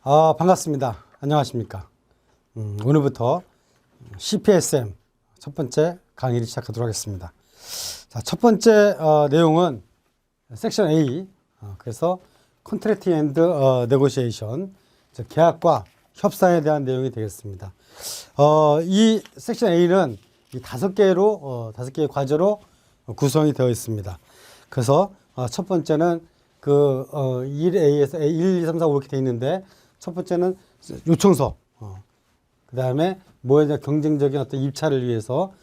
반갑습니다. 안녕하십니까. 오늘부터 CPSM 첫 번째 강의를 시작하도록 하겠습니다. 자, 첫 번째 내용은 섹션 A, 그래서 Contracting and Negotiation, 즉 계약과 협상에 대한 내용이 되겠습니다. 이 섹션 A는 이 5개의 과제로 구성이 되어 있습니다. 그래서 첫 번째는 1A에서 1, 2, 3, 4, 5 이렇게 되어 있는데, 첫 번째는 요청서, 그 다음에 경쟁적인 어떤 입찰을 위해서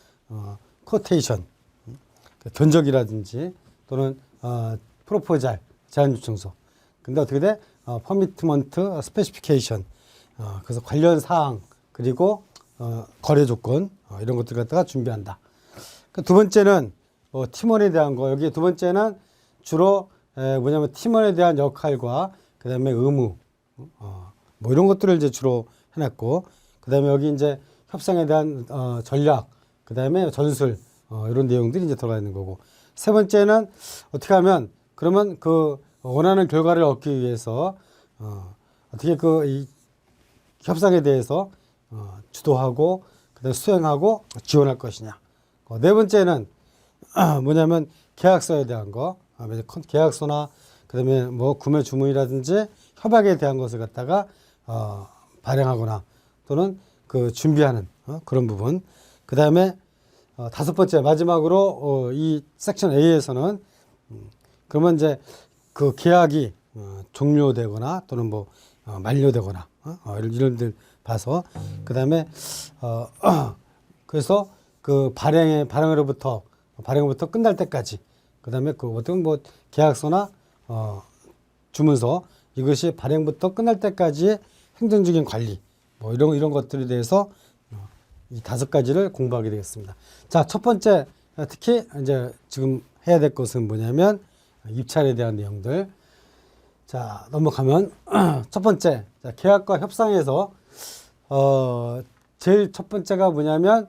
코테이션, 견적이라든지 또는 프로포잘, 제안 요청서. 근데 어떻게 돼? 퍼미트먼트 스페시피케이션, 그래서 관련 사항, 그리고 거래 조건, 이런 것들 갖다가 준비한다. 두 번째는 팀원에 대한 거. 여기 두 번째는 주로 팀원에 대한 역할과 그 다음에 의무, 이런 것들을 이제 주로 해놨고, 그 다음에 여기 이제 협상에 대한 전략, 그 다음에 전술, 이런 내용들이 이제 들어가 있는 거고. 세 번째는 어떻게 하면, 그러면 그 원하는 결과를 얻기 위해서 어떻게 이 협상에 대해서 주도하고, 그 다음에 수행하고 지원할 것이냐. 네 번째는 계약서에 대한 거, 계약서나 그다음에 구매 주문이라든지 협약에 대한 것을 갖다가 발행하거나 또는 준비하는 그런 부분. 그다음에 다섯 번째 마지막으로 이 섹션 A에서는 그러면 이제 그 계약이 종료되거나 또는 만료되거나 이런 들 봐서, 그다음에 그래서 발행으로부터 끝날 때까지, 그다음에 어떤 계약서나 주문서, 이것이 발행부터 끝날 때까지의 행정적인 관리, 이런 것들에 대해서 이 5가지를 공부하게 되겠습니다. 자, 첫 번째, 특히 이제 지금 해야 될 것은 뭐냐면 입찰에 대한 내용들. 자, 넘어가면 첫 번째, 계약과 협상에서 제일 첫 번째가 뭐냐면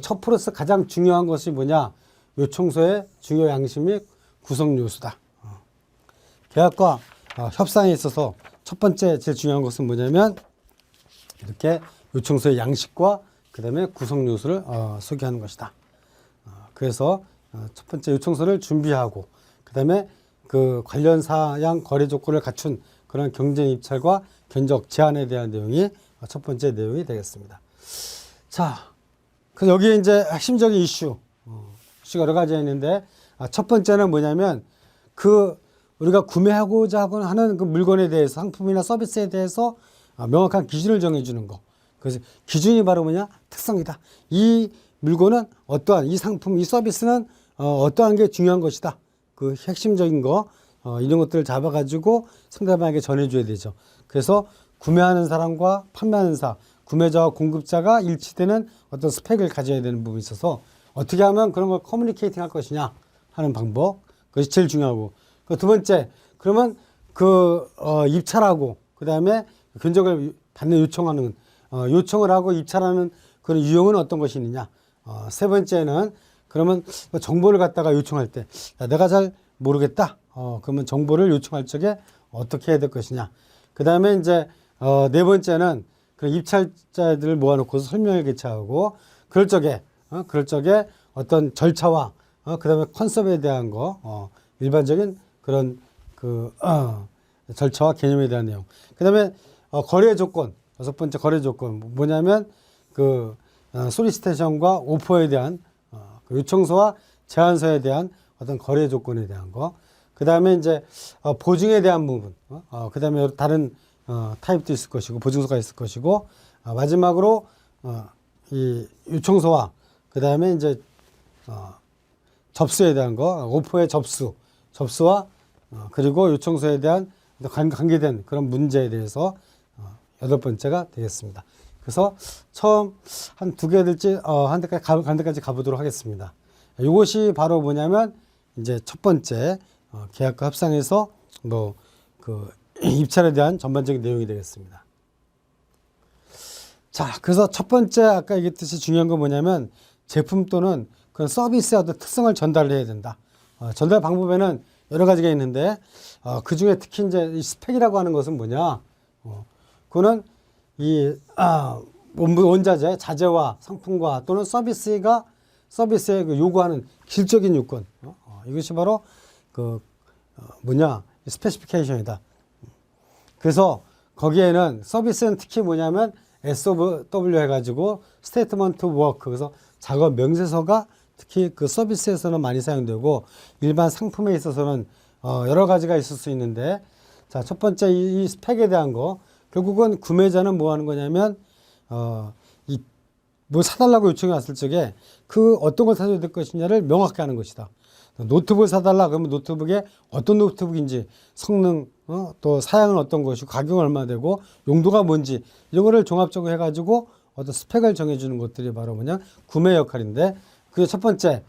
첫 프로세스 가장 중요한 것이 뭐냐? 요청서의 중요 양식 및 구성 요소다. 계약과 협상에 있어서 첫 번째 제일 중요한 것은 뭐냐면 이렇게 요청서의 양식과 그 다음에 구성 요소를 소개하는 것이다. 그래서 첫 번째 요청서를 준비하고, 그 다음에 그 관련 사양 거래 조건을 갖춘 그런 경쟁 입찰과 견적 제한에 대한 내용이 첫 번째 내용이 되겠습니다. 자, 그래서 여기에 이제 핵심적인 이슈가 여러 가지 있는데, 첫 번째는 뭐냐면 우리가 구매하고자 하는 그 물건에 대해서, 상품이나 서비스에 대해서 명확한 기준을 정해주는 거. 그래서 기준이 바로 뭐냐? 특성이다. 이 물건은 이 상품, 이 서비스는 어떠한 게 중요한 것이다. 그 핵심적인 거, 이런 것들을 잡아가지고 상대방에게 전해줘야 되죠. 그래서 구매하는 사람과 판매하는 구매자와 공급자가 일치되는 어떤 스펙을 가져야 되는 부분이 있어서, 어떻게 하면 그런 걸 커뮤니케이팅 할 것이냐 하는 방법, 그것이 제일 중요하고. 두 번째, 그러면 입찰하고, 그 다음에 견적을 받는 요청을 하고 입찰하는 그런 유형은 어떤 것이 있느냐. 세 번째는 그러면 정보를 갖다가 요청할 때, 내가 잘 모르겠다. 그러면 정보를 요청할 적에 어떻게 해야 될 것이냐. 그 다음에 이제 네 번째는 그 입찰자들을 모아놓고서 설명을 개최하고, 그럴 적에 어떤 절차와 그 다음에 컨셉에 대한 거, 일반적인 그런 절차와 개념에 대한 내용. 그 다음에 거래 조건, 여섯 번째 거래 조건 뭐냐면 소리시테이션과 오퍼에 대한 요청서와 제안서에 대한 어떤 거래 조건에 대한 거. 그 다음에 이제 보증에 대한 부분, 그 다음에 다른 타입도 있을 것이고, 보증서가 있을 것이고, 마지막으로 이 요청서와 그 다음에 이제 접수에 대한 거, 오퍼의 접수와 그리고 요청서에 대한 관계된 그런 문제에 대해서 8번째가 되겠습니다. 그래서 처음 한 2개 한 데까지 가보도록 하겠습니다. 이것이 바로 뭐냐면 이제 첫 번째 계약과 협상에서 입찰에 대한 전반적인 내용이 되겠습니다. 자, 그래서 첫 번째 아까 얘기했듯이 중요한 건 뭐냐면 제품 또는 그런 서비스의 어떤 특성을 전달을 해야 된다. 전달 방법에는 여러 가지가 있는데 그 중에 특히 이제 이 스펙이라고 하는 것은 뭐냐? 그거는 이 원자재, 자재와 상품과 또는 서비스에 그 요구하는 질적인 요건. 이것이 바로 그 스페시피케이션이다. 그래서 거기에는 서비스는 특히 뭐냐면 SOW 해가지고 스테이트먼트 워크, 그래서 작업 명세서가 특히 그 서비스에서는 많이 사용되고 일반 상품에 있어서는 여러 가지가 있을 수 있는데, 자, 첫 번째 이 스펙에 대한 거, 결국은 구매자는 뭐 하는 거냐면 뭐 사달라고 요청이 왔을 적에 그 어떤 걸 사줘야 될 것이냐를 명확히 하는 것이다. 노트북을 사달라 그러면 노트북에 어떤 노트북인지, 성능, 또 사양은 어떤 것이고, 가격은 얼마 되고, 용도가 뭔지, 이런 거를 종합적으로 해가지고 어떤 스펙을 정해주는 것들이 바로 뭐냐, 구매 역할인데, 그 첫 번째,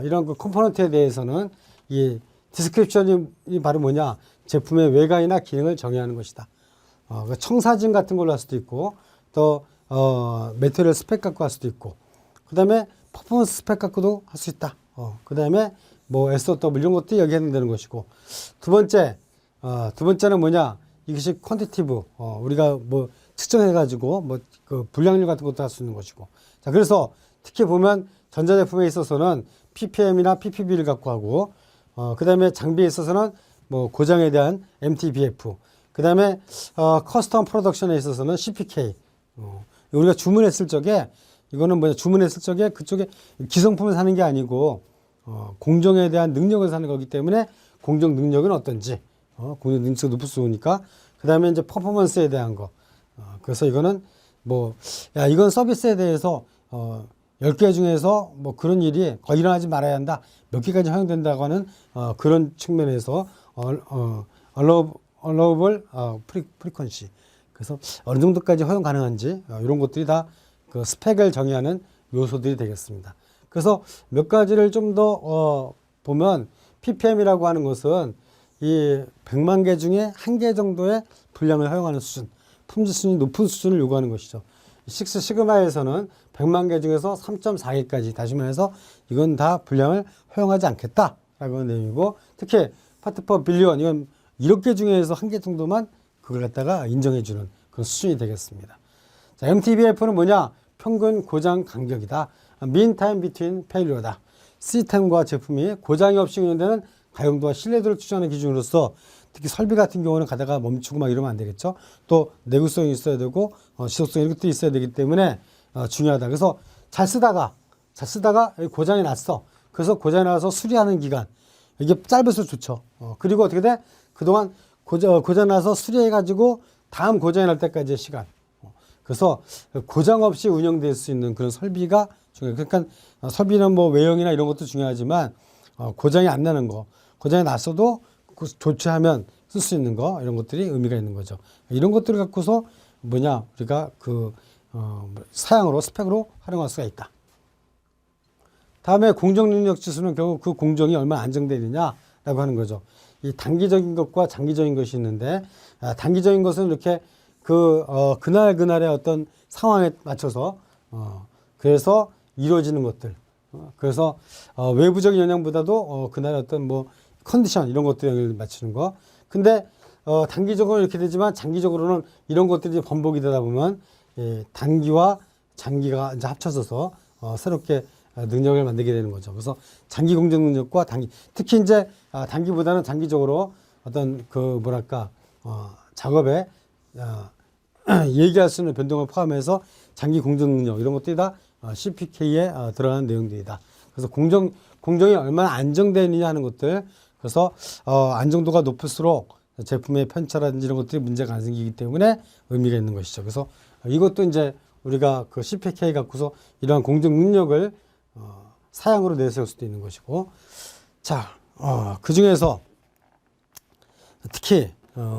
이런 그 컴포넌트에 대해서는 이 디스크립션이 바로 뭐냐, 제품의 외관이나 기능을 정의하는 것이다. 그 청사진 같은 걸로 할 수도 있고, 또 매테리얼 스펙 갖고 할 수도 있고, 그 다음에 퍼포먼스 스펙 갖고도 할 수 있다. 그 다음에 뭐 SOW 이런 것도 여기 해당되는 것이고, 두 번째는 뭐냐, 이것이 퀀티티브, 우리가 뭐 측정해가지고 뭐 그 불량률 같은 것도 할 수 있는 것이고. 자, 그래서 특히 보면 전자제품에 있어서는 ppm이나 ppb를 갖고 하고, 그 다음에 장비에 있어서는 뭐 고장에 대한 MTBF, 그 다음에 커스텀 프로덕션에 있어서는 CPK. 우리가 주문했을 적에, 이거는 뭐냐, 주문했을 적에 그쪽에 기성품을 사는 게 아니고 공정에 대한 능력을 사는 거기 때문에 공정 능력은 어떤지, 공정 능력이 높을 수 있으니까. 그 다음에 이제 퍼포먼스에 대한 거. 그래서 이거는 뭐, 야, 이건 서비스에 대해서 10개 중에서 뭐 그런 일이 거의 일어나지 말아야 한다, 몇 개까지 허용된다고 하는 그런 측면에서 allowable frequency, 그래서 어느 정도까지 허용 가능한지, 이런 것들이 다 그 스펙을 정의하는 요소들이 되겠습니다. 그래서 몇 가지를 좀 더 보면, ppm이라고 하는 것은 이 100만 개 중에 1개 정도의 분량을 허용하는 수준, 품질 수준이 높은 수준을 요구하는 것이죠. 6 시그마에서는 100만 개 중에서 3.4개까지, 다시 말해서 이건 다 분량을 허용하지 않겠다라고 하는 내용이고, 특히 파트 퍼 빌리언, 이건 1억 개 중에서 1개 정도만 그걸 갖다가 인정해주는 그런 수준이 되겠습니다. 자, MTBF는 뭐냐? 평균 고장 간격이다. Mean Time Between Failure다. 시스템과 제품이 고장이 없이 운영되는 가용도와 신뢰도를 추정하는 기준으로서, 특히 설비 같은 경우는 가다가 멈추고 막 이러면 안 되겠죠. 또 내구성이 있어야 되고 지속성, 이런 것도 있어야 되기 때문에 중요하다. 그래서 잘 쓰다가 고장이 났어. 그래서 고장이 나서 수리하는 기간, 이게 짧을수록 좋죠. 그리고 어떻게 돼? 그동안 고장 나서 수리해가지고 다음 고장이 날 때까지의 시간. 그래서 고장 없이 운영될 수 있는 그런 설비가 중요해요. 그러니까 설비는 뭐 외형이나 이런 것도 중요하지만 고장이 안 나는 거, 고장이 났어도 조치하면 쓸 수 있는 거, 이런 것들이 의미가 있는 거죠. 이런 것들을 갖고서 뭐냐, 우리가 그 사양으로, 스펙으로 활용할 수가 있다. 다음에 공정 능력 지수는 결국 그 공정이 얼마나 안정되느냐라고 하는 거죠. 이 단기적인 것과 장기적인 것이 있는데, 단기적인 것은 이렇게 그날의 어떤 상황에 맞춰서 그래서 이루어지는 것들, 그래서 외부적인 영향보다도 그날의 어떤 뭐 컨디션, 이런 것들에 영향을 맞추는 거. 근데 단기적으로는 이렇게 되지만 장기적으로는 이런 것들이 번복이 되다 보면 단기와 장기가 이제 합쳐져서 새롭게 능력을 만들게 되는 거죠. 그래서 장기 공정 능력과 단기, 특히 이제 단기보다는 장기적으로 어떤 그 뭐랄까 작업에 얘기할 수 있는 변동을 포함해서 장기 공정 능력, 이런 것들이 다 CPK에 들어가는 내용들이다. 그래서 공정이 얼마나 안정되느냐 하는 것들, 그래서 안정도가 높을수록 제품의 편차라든지 이런 것들이 문제가 안 생기기 때문에 의미가 있는 것이죠. 그래서 이것도 이제 우리가 그 CPK 갖고서 이러한 공정 능력을 사양으로 내세울 수도 있는 것이고, 자, 그 중에서 특히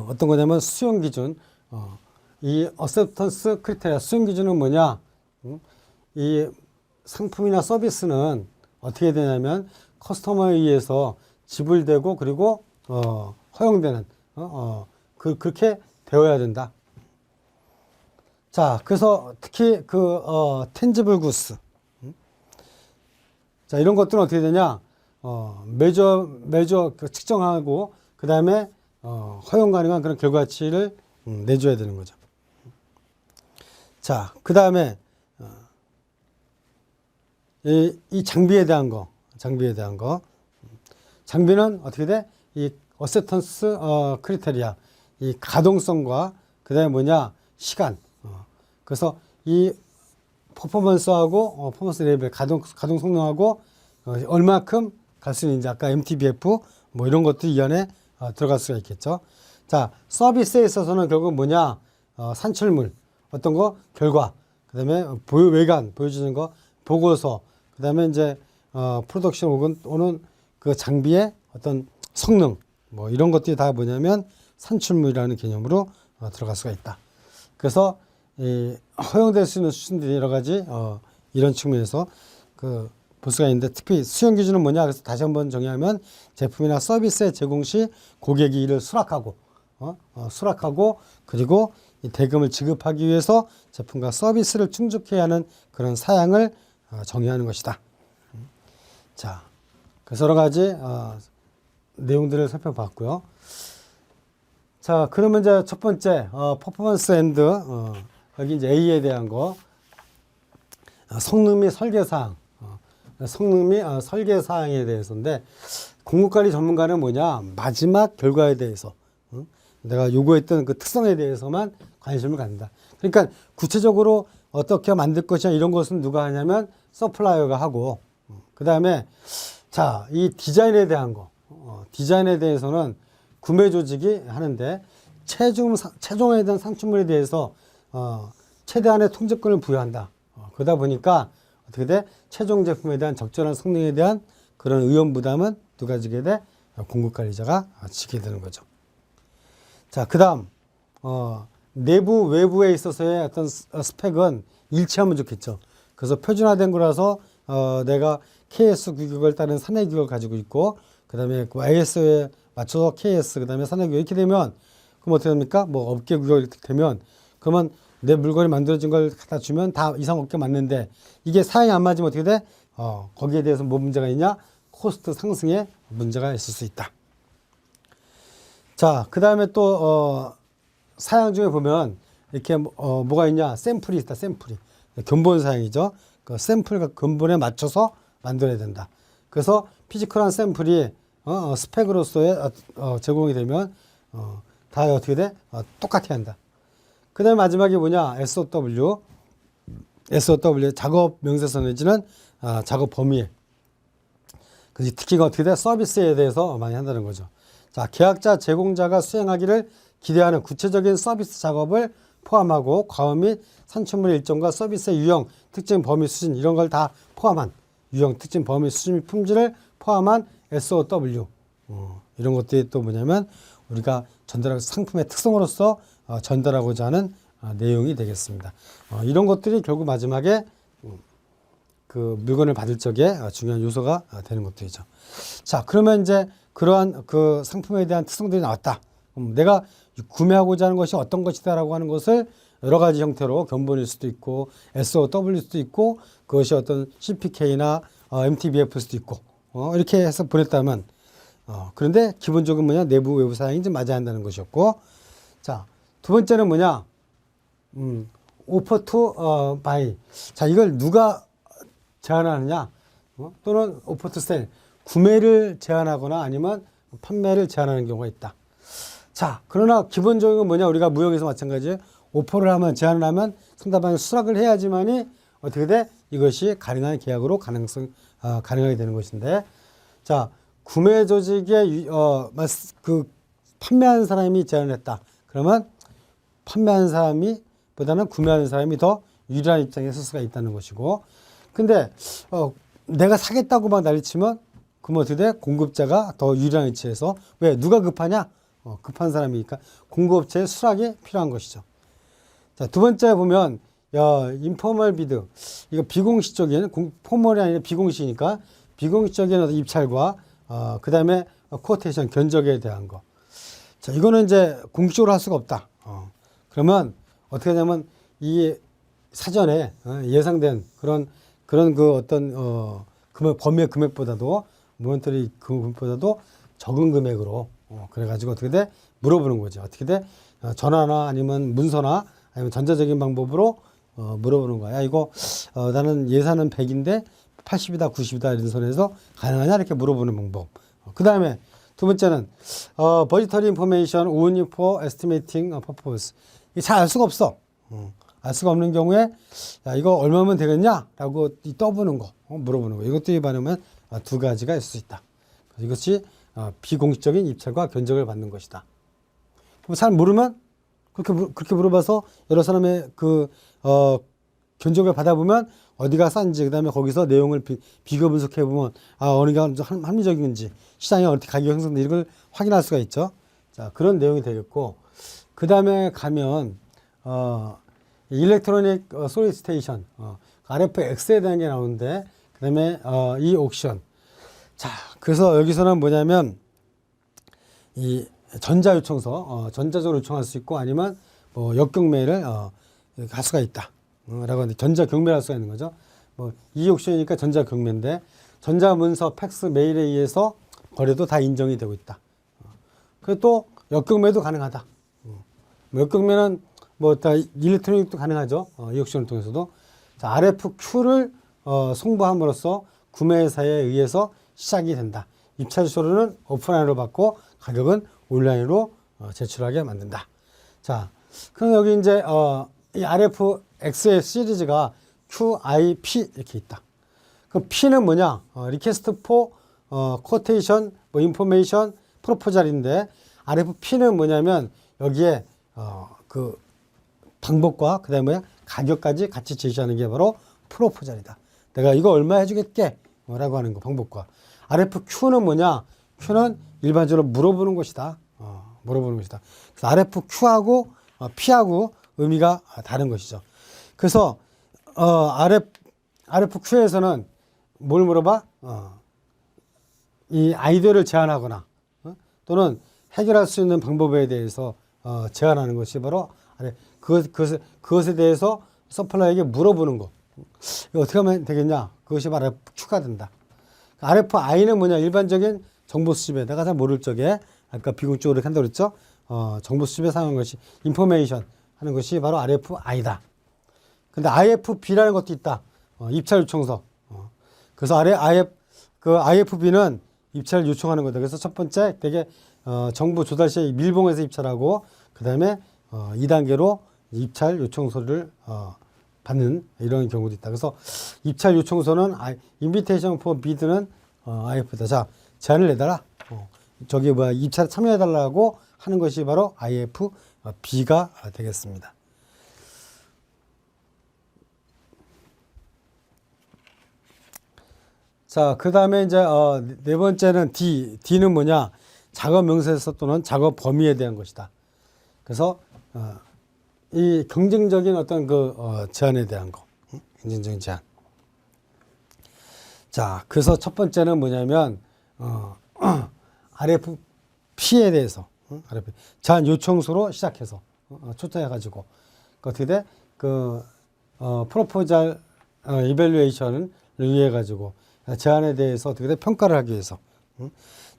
어떤 거냐면 수용 기준, 이 어셉턴스 크리테리아, 수용 기준은 뭐냐? 이 상품이나 서비스는 어떻게 되냐면 커스터머에 의해서 지불되고, 그리고 허용되는 그렇게 되어야 된다. 자, 그래서 특히 텐지블 구스, 자, 이런 것들은 어떻게 되냐? 매저 그 측정하고 그 다음에 허용 가능한 그런 결과치를 내줘야 되는 거죠. 자, 그 다음에 이 장비에 대한 거, 장비는 어떻게 돼? 이 어셉턴스 크리테리아, 이 가동성과 그 다음에 뭐냐 시간. 그래서 이 퍼포먼스하고 퍼포먼스 레벨, 가동 성능하고 얼마큼 갈 수 있는지 아까 MTBF 뭐 이런 것도 이 안에 들어갈 수가 있겠죠. 자, 서비스에 있어서는 결국 뭐냐 산출물, 어떤 거 결과, 그다음에 외관 보여주는 거 보고서, 그다음에 이제 프로덕션 혹은 그 장비의 어떤 성능 뭐 이런 것들이 다 뭐냐면 산출물이라는 개념으로 들어갈 수가 있다. 그래서 허용될 수 있는 수준들이 여러 가지 이런 측면에서 볼 수가 있는데, 특히 수용 기준은 뭐냐? 그래서 다시 한번 정의하면 제품이나 서비스의 제공 시 고객이 이를 수락하고 그리고 이 대금을 지급하기 위해서 제품과 서비스를 충족해야 하는 그런 사양을 정의하는 것이다. 자, 그래서 여러 가지 내용들을 살펴봤고요. 자, 그러면 이제 첫 번째 퍼포먼스 앤드 여기 이제 A에 대한 거, 성능 및 설계 사항, 설계 사항에 대해서인데, 공급관리 전문가는 뭐냐, 마지막 결과에 대해서 내가 요구했던 그 특성에 대해서만 관심을 갖는다. 그러니까 구체적으로 어떻게 만들 것이냐 이런 것은 누가 하냐면 서플라이어가 하고, 그 다음에 자, 이 디자인에 대한 거, 디자인에 대해서는 구매 조직이 하는데, 최종에 대한 상품물에 대해서 최대한의 통제권을 부여한다. 그러다 보니까 어떻게 돼? 최종 제품에 대한 적절한 성능에 대한 그런 의원 부담은 누가 지게 돼? 공급관리자가 지게 되는 거죠. 자, 그 다음 내부 외부에 있어서의 어떤 스펙은 일치하면 좋겠죠. 그래서 표준화된 거라서 내가 KS 규격을 따른 산해 규격을 가지고 있고, 그 다음에 ISO에 맞춰서 KS, 그 다음에 산해 규격 이렇게 되면 그럼 어떻게 됩니까? 뭐 업계 규격 이렇게 되면 그러면 내 물건이 만들어진 걸 갖다 주면 다 이상 업계 맞는데, 이게 사양이 안 맞으면 어떻게 돼? 거기에 대해서 뭐 문제가 있냐? 코스트 상승에 문제가 있을 수 있다. 자, 그 다음에 또 사양 중에 보면 이렇게 뭐가 있냐? 샘플이 있다. 샘플이 근본 사양이죠. 그 샘플과 근본에 맞춰서 만들어야 된다. 그래서 피지컬한 샘플이 스펙으로서의 제공이 되면 다 어떻게 돼? 똑같아야 한다. 그 다음에 마지막에 뭐냐? SOW 작업 명세서 내지는 작업 범위에. 그래서 특히 어떻게 돼? 서비스에 대해서 많이 한다는 거죠. 자, 계약자, 제공자가 수행하기를 기대하는 구체적인 서비스 작업을 포함하고 과업 및 산출물의 일정과 서비스의 유형, 특징, 범위, 수준 이런 걸 다 포함한 유형, 특징, 범위, 수준 및 품질을 포함한 SOW 이런 것들이 또 뭐냐면 우리가 전달할 상품의 특성으로서 전달하고자 하는 내용이 되겠습니다. 이런 것들이 결국 마지막에 그 물건을 받을 적에 중요한 요소가 되는 것들이죠. 자, 그러면 이제 그러한 그 상품에 대한 특성들이 나왔다. 내가 구매하고자 하는 것이 어떤 것이다라고 하는 것을 여러 가지 형태로 견본일 수도 있고 SOW일 수도 있고 그것이 어떤 CPK나 MTBF일 수도 있고 이렇게 해서 보냈다면 그런데 기본적으로 뭐냐? 내부 외부 사양이 좀 맞아야 한다는 것이었고, 자, 두 번째는 뭐냐? 오퍼 투 바이. 자, 이걸 누가 제한하느냐? 또는 오퍼 투 셀. 구매를 제한하거나 아니면 판매를 제한하는 경우가 있다. 자, 그러나 기본적인 건 뭐냐? 우리가 무역에서 마찬가지예요. 오퍼를 하면, 제한을 하면 상대방이 수락을 해야지만이 어떻게 돼? 이것이 가능한 계약으로 가능하게 되는 것인데, 자, 구매 조직에 판매하는 사람이 제안을 했다. 그러면 판매하는 사람이 보다는 구매하는 사람이 더 유리한 입장에 설 수가 있다는 것이고, 근데 내가 사겠다고 막 난리치면 그러면 어떻게 돼? 공급자가 더 유리한 위치에서, 왜? 누가 급하냐? 급한 사람이니까 공급업체의 수락이 필요한 것이죠. 자, 두 번째 보면 인포멀 비드, 이거 비공식적인, 포멀이 아니라 비공식이니까 비공식적인 어떤 입찰과 그 다음에 쿼테이션, 견적에 대한 거. 자, 이거는 이제 공식적으로 할 수가 없다. 그러면 어떻게 하냐면 이 사전에 예상된 그런 그 어떤 금액, 범위의 금액보다도 모멘터리 금액보다도 적은 금액으로 그래가지고 어떻게 돼? 물어보는 거죠. 어떻게 돼? 전화나 아니면 문서나 아니면 전자적인 방법으로 물어보는 거야. 야, 이거 나는 예산은 100인데 80이다 90이다 이런 선에서 가능하냐 이렇게 물어보는 방법. 그 다음에 두 번째는 budgetary information only for estimating purpose. 이게 잘 알 수가 없어. 알 수가 없는 경우에 야, 이거 얼마면 되겠냐? 라고 떠보는 거, 물어보는 거. 이것들이 반하면 두 가지가 있을 수 있다. 이것이 비공식적인 입찰과 견적을 받는 것이다. 그럼 잘 모르면 그렇게 물어봐서 여러 사람의 견적을 받아보면 어디가 싼지, 그 다음에 거기서 내용을 비교 분석해보면 어느가 합리적인지, 시장에 어떻게 가격 형성되는지 이걸 확인할 수가 있죠. 자, 그런 내용이 되겠고, 그 다음에 가면 일렉트로닉 솔리시테이션, RFX에 대한 게 나오는데, 그 다음에 이 옥션. 자, 그래서 여기서는 뭐냐면 이 전자 요청서, 전자적으로 요청할 수 있고 아니면 뭐 역경매를 할 수가 있다. 라고 하는데 전자 경매를 할 수가 있는 거죠. 뭐 이 옥션이니까 전자 경매인데 전자 문서, 팩스, 메일에 의해서 거래도 다 인정이 되고 있다. 그리고 또 역경매도 가능하다. 역경매는 뭐 다 일렉트로닉도 가능하죠. 이 옥션을 통해서도. 자, RFQ를 송부함으로써 구매사에 의해서 시작이 된다. 입찰서류는 오프라인으로 받고 가격은 온라인으로 제출하게 만든다. 자, 그럼 여기 이제 이 RFX의 시리즈가 QIP 이렇게 있다. 그 P는 뭐냐? Request for Quotation, 뭐 Information, Proposal인데 RFP는 뭐냐면 여기에 그 방법과 그 다음에 가격까지 같이 제시하는 게 바로 프로포잘이다. 내가 이거 얼마 해주겠게 라고 하는 거 방법과. RFQ는 뭐냐? Q는 일반적으로 물어보는 것이다. 물어보는 것이다. 그래서 RFQ하고 P하고 의미가 다른 것이죠. 그래서 RFQ에서는 뭘 물어봐? 이 아이디어를 제안하거나 또는 해결할 수 있는 방법에 대해서 제안하는 것이 바로 그것에 대해서 서플라이에게 물어보는 거. 이거 어떻게 하면 되겠냐? 그것이 바로 RFQ가 된다. RFI는 뭐냐? 일반적인 정보 수집에 내가 잘 모를 적에 아까 비공적으로 한다고 그랬죠? 정보 수집에 사용하는 것이 인포메이션 하는 것이 바로 RFI다. 근데 IFB라는 것도 있다. 입찰 요청서. 그래서 IFB는 입찰을 요청하는 거다. 그래서 첫 번째 되게 정부 조달 시에 밀봉해서 입찰하고 그 다음에 2단계로 입찰 요청서를 받는 이런 경우도 있다. 그래서 입찰 요청서는 인비테이션 포 비드는 IF다. 자, 제안을 내달라. 저기 입찰에 참여해달라고 하는 것이 바로 IFB가 되겠습니다. 자, 그 다음에 이제 네 번째는 D는 뭐냐? 작업 명세서 또는 작업 범위에 대한 것이다. 그래서 이 경쟁적인 어떤 제안에 대한 거, 경쟁적인 제안. 자, 그래서 첫 번째는 뭐냐면 RFP에 대해서 제안 요청서로 시작해서 초청해가지고 어떻게 돼? 프로포잘 이밸류에이션을 위해 가지고 제안에 대해서 어떻게 돼? 평가를 하기 위해서.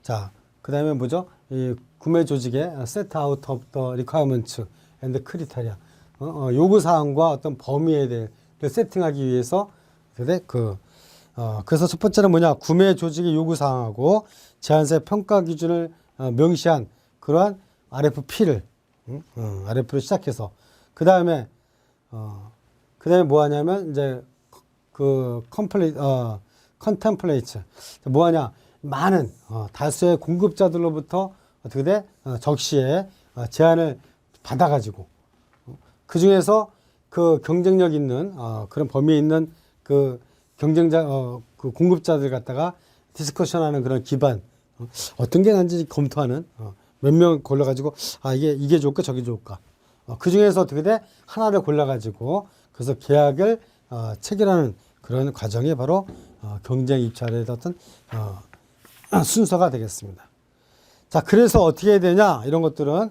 자, 그 다음에 뭐죠? 이 구매 조직의 set out of the requirements and criteria. 요구 사항과 어떤 범위에 대해 세팅하기 위해서 어떻게 돼? 그래서 첫 번째는 뭐냐? 구매 조직의 요구 사항하고 제안서의 평가 기준을 명시한 그러한 RFP를 RFP를 시작해서 그 다음에 뭐 하냐면 이제 컨템플레이트 뭐 하냐? 많은 다수의 공급자들로부터 어떻게 돼? 적시에 제안을 받아가지고 그 중에서 경쟁력 있는 그런 범위에 있는 경쟁자 그 공급자들 갖다가 디스커션하는 그런 기반 어떤 게 난지 검토하는 몇 명 골라가지고 이게 좋을까 저게 좋을까 그 중에서 어떻게 돼? 하나를 골라가지고 그래서 계약을 체결하는 그런 과정이 바로 경쟁 입찰의 어떤 순서가 되겠습니다. 자, 그래서 어떻게 해야 되냐? 이런 것들은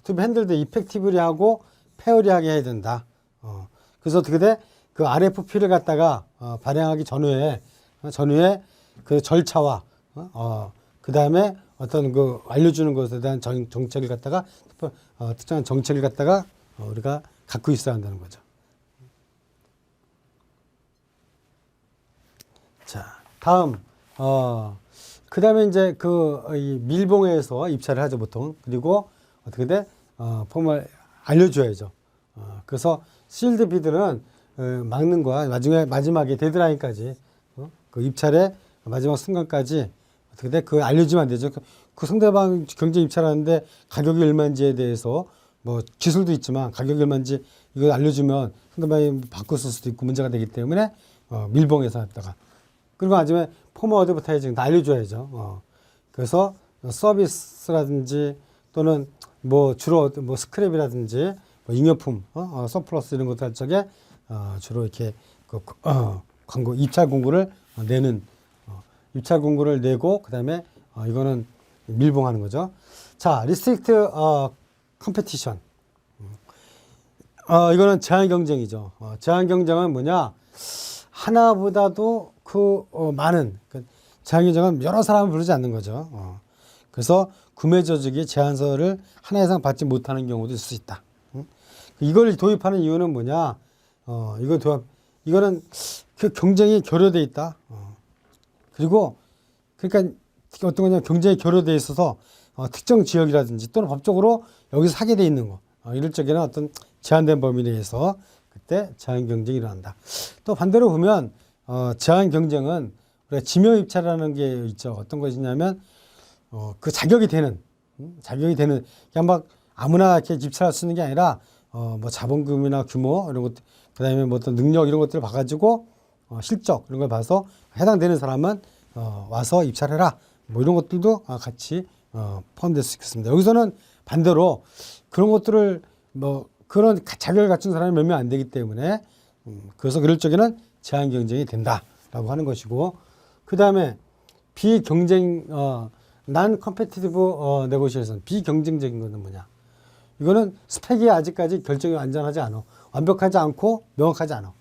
to be handled effectively 하고 페어리하게 해야 된다. 그래서 어떻게 돼? 그 RFP를 갖다가 발행하기 전후에 그 절차와 그 다음에 어떤 그 알려주는 것에 대한 정책을 갖다가 특정한 정책을 갖다가 우리가 갖고 있어야 한다는 거죠. 자, 다음 그 다음에 이제 이 밀봉에서 입찰을 하죠 보통. 그리고 어떻게 돼? 폼을 알려줘야죠. 그래서 실드 비드는 막는 거야. 마지막에 데드라인까지 그 입찰의 마지막 순간까지 어떻게 돼? 그 알려주면 안 되죠. 그 상대방 경쟁 입찰하는데 가격이 얼마인지에 대해서 뭐 기술도 있지만 가격이 얼마인지 이걸 알려주면 상대방이 바꿨을 수도 있고 문제가 되기 때문에 밀봉해서 했다가 그리고 마지막에 포머 어드버타이징 다 알려줘야죠. 그래서 서비스라든지 또는 뭐 주로 뭐 스크랩이라든지 뭐 잉여품, 서플러스 이런 것들 할 적에 주로 이렇게 광고 입찰 공고를 내는 입찰 공고를 내고 그다음에 이거는 밀봉하는 거죠. 자, 리스트릭트 컴페티션. 이거는 제한 경쟁이죠. 제한 경쟁은 뭐냐? 하나보다도 많은 제한 경쟁은 여러 사람을 부르지 않는 거죠. 그래서 구매 조직이 제한서를 하나 이상 받지 못하는 경우도 있을 수 있다. 이걸 도입하는 이유는 뭐냐? 이거는 그 경쟁이 결여돼 있다. 그리고 그러니까 어떤 거냐? 경쟁이 결여돼 있어서 특정 지역이라든지 또는 법적으로 여기서 사게 돼 있는 거. 이럴 적에는 어떤 제한된 범위 내에서 그때 제한 경쟁이 일어난다. 또 반대로 보면 제한 경쟁은 우리가 지명 입찰이라는 게 있죠. 어떤 것이냐면 그 자격이 되는 그냥 막 아무나 이렇게 입찰할 수 있는 게 아니라 뭐 자본금이나 규모 이런 것, 그다음에 뭐 어떤 능력 이런 것들을 봐가지고 실적 이런 걸 봐서 해당되는 사람은 와서 입찰해라. 뭐 이런 것들도 같이 포함될 수 있겠습니다. 여기서는 반대로 그런 것들을 뭐 그런 자격을 갖춘 사람이 몇 명 안 되기 때문에 그래서 그럴 적에는 제한 경쟁이 된다라고 하는 것이고 그 다음에 비경쟁 난 컴페티티브 네고시에이션 비경쟁적인 것은 뭐냐? 이거는 스펙이 아직까지 결정이 완전하지 않아. 완벽하지 않고 명확하지 않아.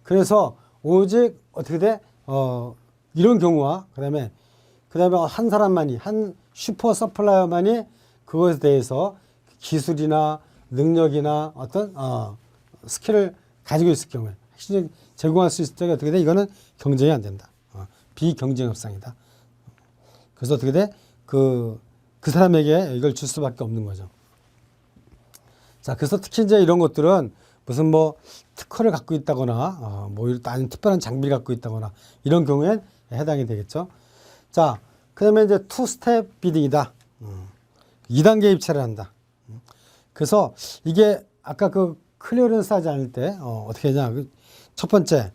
그래서 오직 어떻게 돼? 이런 경우와 그다음에 한 사람만이 한 슈퍼 서플라이어만이 그것에 대해서 기술이나 능력이나 어떤 스킬을 가지고 있을 경우에 핵심적인 제공할 수 있을 때 어떻게 돼? 이거는 경쟁이 안 된다. 비경쟁 협상이다. 그래서 어떻게 돼? 그 사람에게 이걸 줄 수밖에 없는 거죠. 자, 그래서 특히 이제 이런 것들은 무슨 뭐 특허를 갖고 있다거나 뭐 아니면 특별한 장비를 갖고 있다거나 이런 경우엔 해당이 되겠죠. 자, 그다음에 이제 투 스텝 비딩이다. 2단계 입찰을 한다. 그래서 이게 아까 그 클리어런스 하지 않을 때 어떻게 하냐? 첫 번째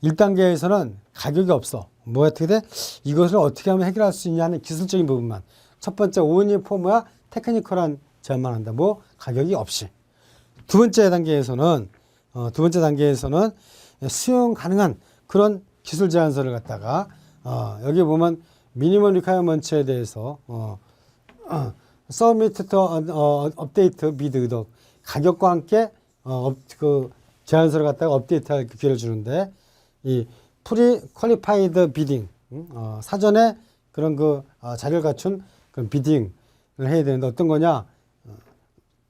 1단계에서는 가격이 없어. 뭐 어떻게 돼? 이것을 어떻게 하면 해결할 수 있냐는 기술적인 부분만. 첫 번째 오은이 포모야 테크니컬한 제안만 한다. 뭐 가격이 없이. 두 번째 단계에서는 수용 가능한 그런 기술 제안서를 갖다가 여기 보면 미니멈 리퀘어먼트에 대해서 서미트 업데이트 비드 가격과 함께 그 제안서를 갖다가 업데이트할 기회를 주는데 이 프리 퀄리파이드 비딩 사전에 그런 자료를 갖춘 그런 비딩을 해야 되는데 어떤 거냐?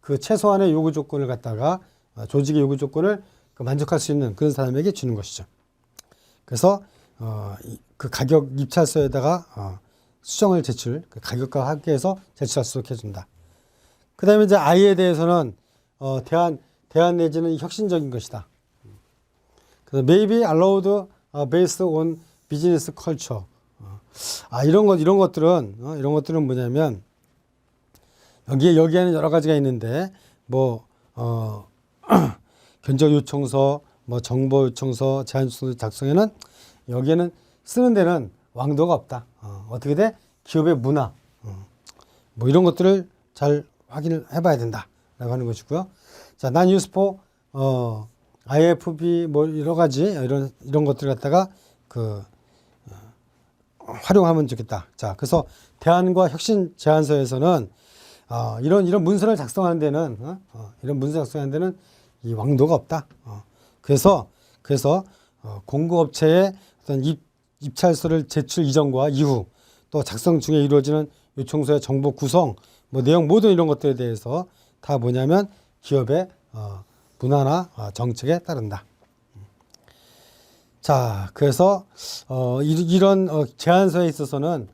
그 최소한의 요구 조건을 갖다가 조직의 요구 조건을 만족할 수 있는 그런 사람에게 주는 것이죠. 그래서 그 가격 입찰서에다가 수정을 그 가격과 함께해서 제출할 수 있게 해준다. 그 다음에 이제 I에 대해서는 대안 내지는 혁신적인 것이다. 그래서 maybe allowed based on business culture. 이런 것들은 뭐냐면 여기에는 여러 가지가 있는데 뭐 견적 요청서, 뭐 정보 요청서, 제안 요청서 작성에는 여기에는 쓰는 데는 왕도가 없다. 어떻게 돼? 기업의 문화, 뭐 이런 것들을 잘 확인을 해봐야 된다라고 하는 것이고요. 자, 난 유스포 IFB 뭐 여러 가지 이런 것들 갖다가 활용하면 좋겠다. 자, 그래서 대안과 혁신 제안서에서는 이런 문서를 작성하는 데는 이 왕도가 없다. 그래서 공급업체의 어떤 입찰서를 제출 이전과 이후 또 작성 중에 이루어지는 요청서의 정보 구성, 뭐 내용 모든 이런 것들에 대해서 다 뭐냐면 기업의 문화나 정책에 따른다. 자, 그래서 이런 제안서에 있어서는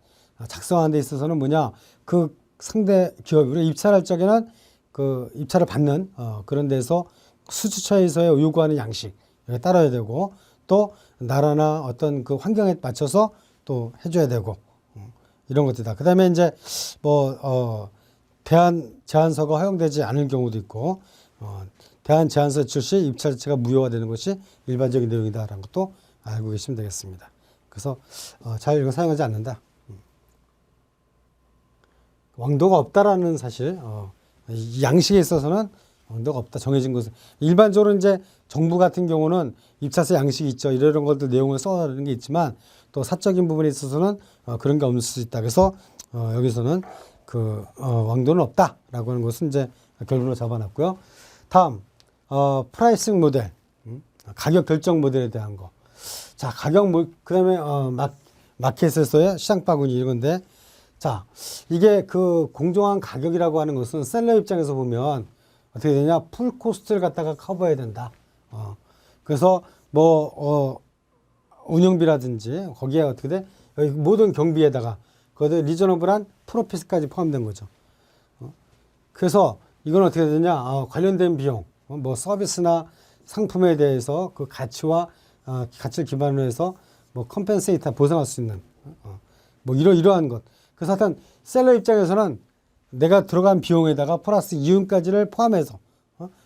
작성하는 데 있어서는 뭐냐, 그 상대 기업이 우리가 입찰할 적에는 그 입찰을 받는 그런 데서 수주처에서의 요구하는 양식 따라야 되고, 또 나라나 어떤 그 환경에 맞춰서 또 해줘야 되고, 이런 것들이다. 그다음에 이제 뭐 대안 제안서가 허용되지 않을 경우도 있고, 대안 제안서 출시 입찰 자체가 무효화되는 것이 일반적인 내용이다라는 것도 알고 계시면 되겠습니다. 그래서 잘 이거 사용하지 않는다. 왕도가 없다라는 사실, 이 양식에 있어서는 왕도가 없다, 정해진 것은. 일반적으로 이제 정부 같은 경우는 입찰서 양식이 있죠. 이런 것들 내용을 써놓는 게 있지만, 또 사적인 부분에 있어서는 그런 게 없을 수 있다. 그래서 여기서는 그 왕도는 없다라고 하는 것은 이제 결론으로 잡아놨고요. 다음 프라이싱 모델, 가격 결정 모델에 대한 거. 자, 가격 그다음에 마켓에서의 시장 바구니 이건데, 자, 이게 그 공정한 가격이라고 하는 것은 셀러 입장에서 보면 어떻게 되냐, 풀 코스트를 갖다가 커버해야 된다. 그래서 뭐 운영비라든지 거기에 어떻게 돼, 여기 모든 경비에다가 거기에 리저너블한 프로핏까지 포함된 거죠. 그래서 이건 어떻게 되냐, 관련된 비용, 뭐 서비스나 상품에 대해서 그 가치와 가치를 기반으로 해서 뭐 컴펜세이터 보상할 수 있는 뭐 이러한 것. 그래서 하여튼 셀러 입장에서는 내가 들어간 비용에다가 플러스 이윤까지를 포함해서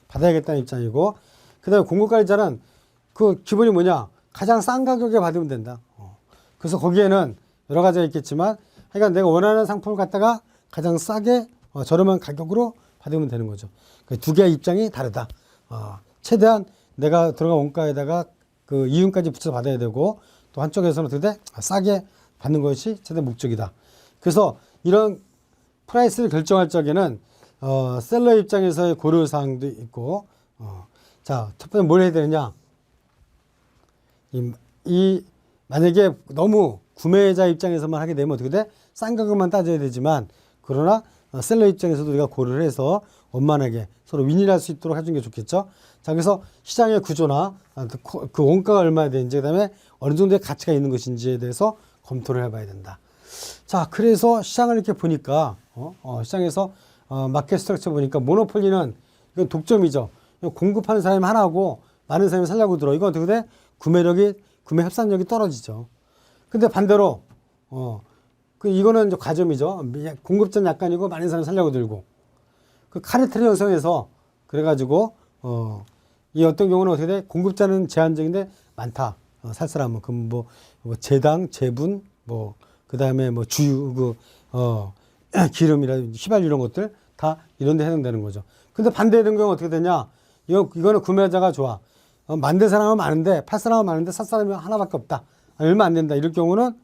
받아야겠다는 입장이고, 그다음에 공급관리자는 그 기본이 뭐냐, 가장 싼 가격에 받으면 된다. 그래서 거기에는 여러 가지가 있겠지만, 그러니까 내가 원하는 상품을 갖다가 가장 싸게 저렴한 가격으로 받으면 되는 거죠. 두 개의 입장이 다르다. 최대한 내가 들어간 원가에다가 그 이윤까지 붙여 받아야 되고, 또 한쪽에서는 어떻게 돼? 싸게 받는 것이 최대 목적이다. 그래서 이런 프라이스를 결정할 적에는 셀러 입장에서의 고려사항도 있고, 자, 첫 번째 뭘 해야 되느냐, 만약에 너무 구매자 입장에서만 하게 되면 어떻게 돼? 싼 가격만 따져야 되지만, 그러나 셀러 입장에서도 우리가 고려를 해서 원만하게 서로 윈윈할 수 있도록 해주는 게 좋겠죠. 자, 그래서 시장의 구조나 그 원가가 얼마나 되는지, 그다음에 어느 정도의 가치가 있는 것인지에 대해서 검토를 해봐야 된다. 자, 그래서 시장을 이렇게 보니까 시장에서 마켓 스트럭처 보니까 모노폴리는 이건 독점이죠. 공급하는 사람이 하나고 많은 사람이 살려고 들어. 이건 어떻게 돼? 구매 협상력이 떨어지죠. 근데 반대로 이거는 이제 과점이죠. 공급자는 약간이고 많은 사람이 살려고 들고, 그 카르텔 형성해서 그래가지고 이 어떤 경우는 어떻게 돼? 공급자는 제한적인데 많다. 살 사람은 그럼 뭐 제당, 제분, 뭐 그다음에 뭐 주유, 기름이라 휘발유 이런 것들 다 이런 데 해당되는 거죠. 근데 반대되는 경우는 어떻게 되냐? 이거는 구매자가 좋아. 만들 사람은 많은데 팔 사람은 많은데 살 사람이 하나밖에 없다. 얼마 안 된다. 이럴 경우는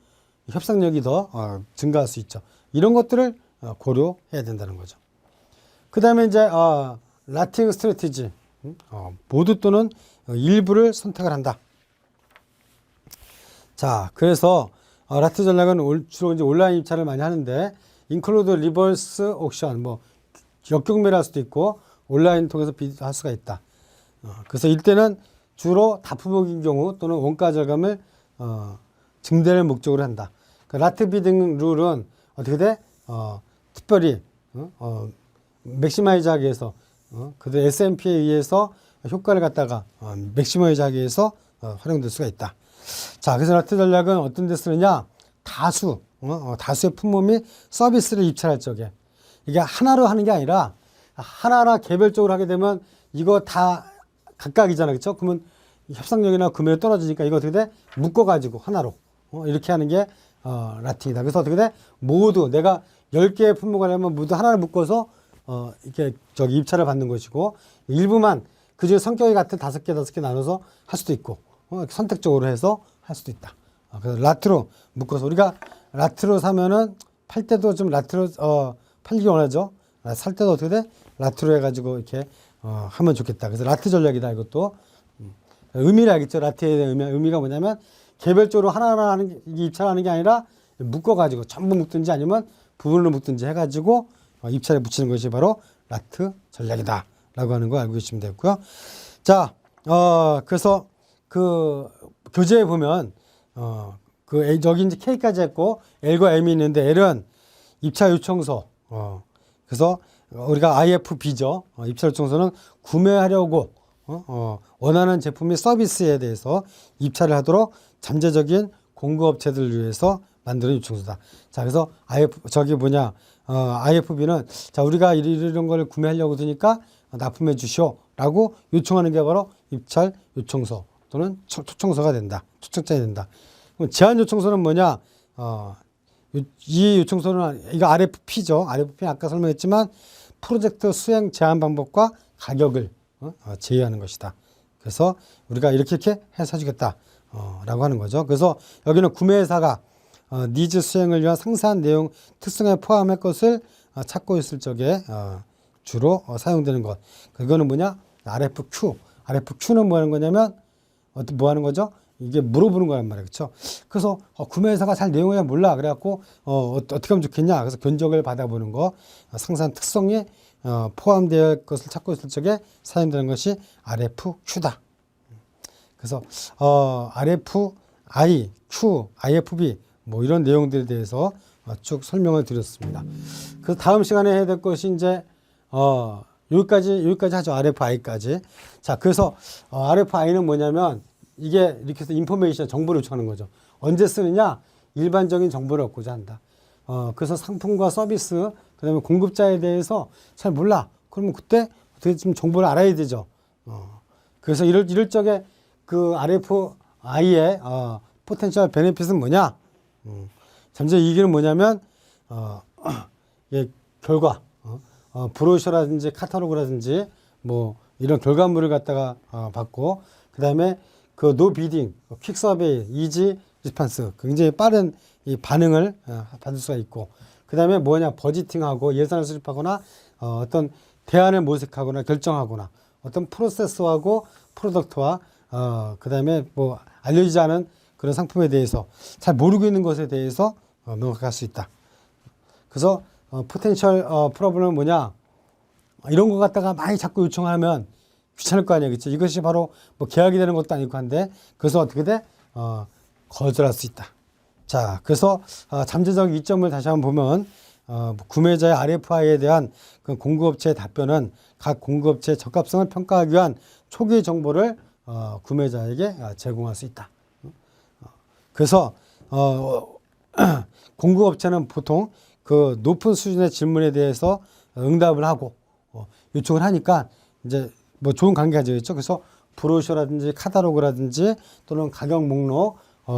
협상력이 더 증가할 수 있죠. 이런 것들을 고려해야 된다는 거죠. 그다음에 이제 라팅 스트래티지, 모두 또는 일부를 선택을 한다. 자, 그래서 라트 전략은 주로 이제 온라인 입찰을 많이 하는데, 인클루드 리버스 옥션, 뭐 역경매를 할 수도 있고 온라인 통해서 할 수가 있다. 그래서 이때는 주로 다품목인 경우 또는 원가 절감을 증대를 목적으로 한다. 그 라트 비딩 룰은 어떻게 돼? 특별히 맥시마이즈 하기 위해서 그들 S&P에 의해서 효과를 갖다가 맥시마이즈 하기 위해서 활용될 수가 있다. 자, 그래서 라트 전략은 어떤 데 쓰느냐? 다수의 품목 및 서비스를 입찰할 적에, 이게 하나로 하는 게 아니라 하나하나 개별적으로 하게 되면 이거 다 각각이잖아, 그렇죠? 그러면 협상력이나 구매력이 떨어지니까 이거 어떻게 돼? 묶어가지고 하나로 이렇게 하는 게 라팅이다. 그래서 어떻게 돼? 모두 내가 10개의 품목을 하면 모두 하나를 묶어서 이렇게 입찰을 받는 것이고, 일부만 그중에 성격이 같은 5개 나눠서 할 수도 있고, 선택적으로 해서 할 수도 있다. 그래서 라트로 묶어서, 우리가 라트로 사면은 팔 때도 좀 라트로 팔기 원하죠. 살 때도 어떻게 돼? 라트로 해가지고 이렇게 하면 좋겠다. 그래서 라트 전략이다. 이것도 의미를 알겠죠. 라트에 대한 의미가 뭐냐면 개별적으로 하나하나 입찰 하는 게 아니라 묶어가지고 전부 묶든지 아니면 부분으로 묶든지 해가지고 입찰에 붙이는 것이 바로 라트 전략이다 라고 하는 거 알고 계시면 되고요. 자, 그래서 그 교재에 보면 여기 이제 K까지 했고 L과 M이 있는데 L은 입찰 요청서, 그래서 우리가 IFB죠. 입찰 요청서는 구매하려고 원하는 제품 및 서비스에 대해서 입찰을 하도록 잠재적인 공급업체들을 위해서 만드는 요청서다. 자, 그래서 IFB는 자, 우리가 이런 걸 구매하려고 드니까 납품해 주시오라고 요청하는 게 바로 입찰 요청서 또는 초청서가 된다. 초청장이 된다. 그럼 제한 요청서는 뭐냐? 이 요청서는 이거 RFP죠. RFP는 아까 설명했지만 프로젝트 수행 제한 방법과 가격을 제의하는 것이다. 그래서 우리가 이렇게 해서 해주겠다 라고 하는 거죠. 그래서 여기는 구매회사가 니즈 수행을 위한 상세한 내용 특성에 포함할 것을 찾고 있을 적에 주로 사용되는 것. 그거는 뭐냐? RFQ. RFQ는 뭐 하는 거냐면 뭐 하는 거죠? 이게 물어보는 거란 말이에요. 그렇죠? 그래서 구매회사가 잘 내용을 몰라. 그래갖고 어떻게 하면 좋겠냐. 그래서 견적을 받아보는 거. 상세한 특성이 포함될 것을 찾고 있을 적에 사용되는 것이 RFQ다. 그래서 RFI, Q, IFB 뭐 이런 내용들에 대해서 쭉 설명을 드렸습니다. 그래서 다음 시간에 해야 될 것이 이제 여기까지 하죠. RFI까지. 자, 그래서 RFI는 뭐냐면 이게 이렇게 해서 인포메이션 정보를 요청하는 거죠. 언제 쓰느냐? 일반적인 정보를 얻고자 한다. 그래서 상품과 서비스, 그다음에 공급자에 대해서 잘 몰라. 그러면 그때 어떻게 좀 정보를 알아야 되죠. 그래서 이럴 적에 그 RFI의 포텐셜 베네핏은 뭐냐? 잠재 이익은 뭐냐면 예, 결과, 브로셔라든지 카탈로그라든지 뭐 이런 결과물을 갖다가 받고, 그다음에 그 노 비딩, 퀵 서베이, 이지 리스판스, 굉장히 빠른 이 반응을 받을 수가 있고, 그다음에 뭐냐? 버지팅하고 예산을 수립하거나 어떤 대안을 모색하거나 결정하거나 어떤 프로세스하고 프로덕트와 그다음에 뭐 알려지지 않은 그런 상품에 대해서 잘 모르고 있는 것에 대해서 명확할 수 있다. 그래서 포텐셜 프로블럼은 뭐냐? 이런 거 갖다가 많이 자꾸 요청하면 귀찮을 거 아니에요. 그렇죠? 이것이 바로 뭐 계약이 되는 것도 아니고 한데, 그래서 어떻게 돼? 거절할 수 있다. 자, 그래서 잠재적 이점을 다시 한번 보면 구매자의 RFI에 대한 그 공급업체의 답변은 각 공급업체의 적합성을 평가하기 위한 초기 정보를 구매자에게 제공할 수 있다. 그래서 공급업체는 보통 그 높은 수준의 질문에 대해서 응답을 하고 요청을 하니까 이제 뭐 좋은 관계가 되겠죠. 그래서 브로셔라든지 카탈로그라든지 또는 가격 목록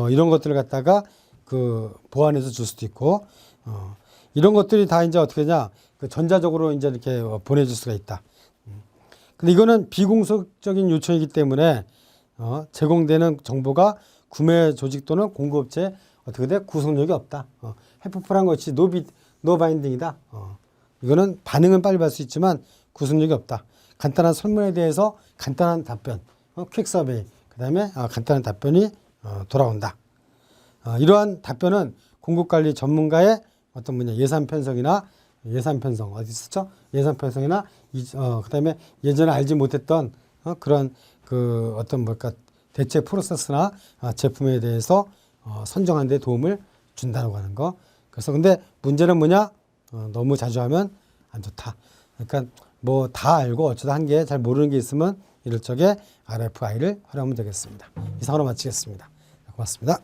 이런 것들을 갖다가 그 보완해서 줄 수도 있고, 이런 것들이 다 이제 어떻게 하냐, 그 전자적으로 이제 이렇게 보내줄 수가 있다. 근데 이거는 비공식적인 요청이기 때문에 제공되는 정보가 구매 조직 또는 공급업체에 어떻게 돼? 구속력이 없다. 해프풀한 것이 노바인딩이다. 이거는 반응은 빨리 받을 수 있지만 구속력이 없다. 간단한 설문에 대해서 간단한 답변, 퀵 서베이, 그 다음에 간단한 답변이 돌아온다. 이러한 답변은 공급관리 전문가의 어떤 예산 편성이나 어디 있었죠? 예산 편성이나 그 다음에 예전에 알지 못했던 그런 그 어떤 대체 프로세스나 제품에 대해서 선정하는 데 도움을 준다고 하는 거. 그래서 근데 문제는 뭐냐? 너무 자주 하면 안 좋다. 그러니까 뭐 다 알고 어쩌다 한 게 잘 모르는 게 있으면 이럴 적에 RFI를 활용하면 되겠습니다. 이상으로 마치겠습니다. 고맙습니다.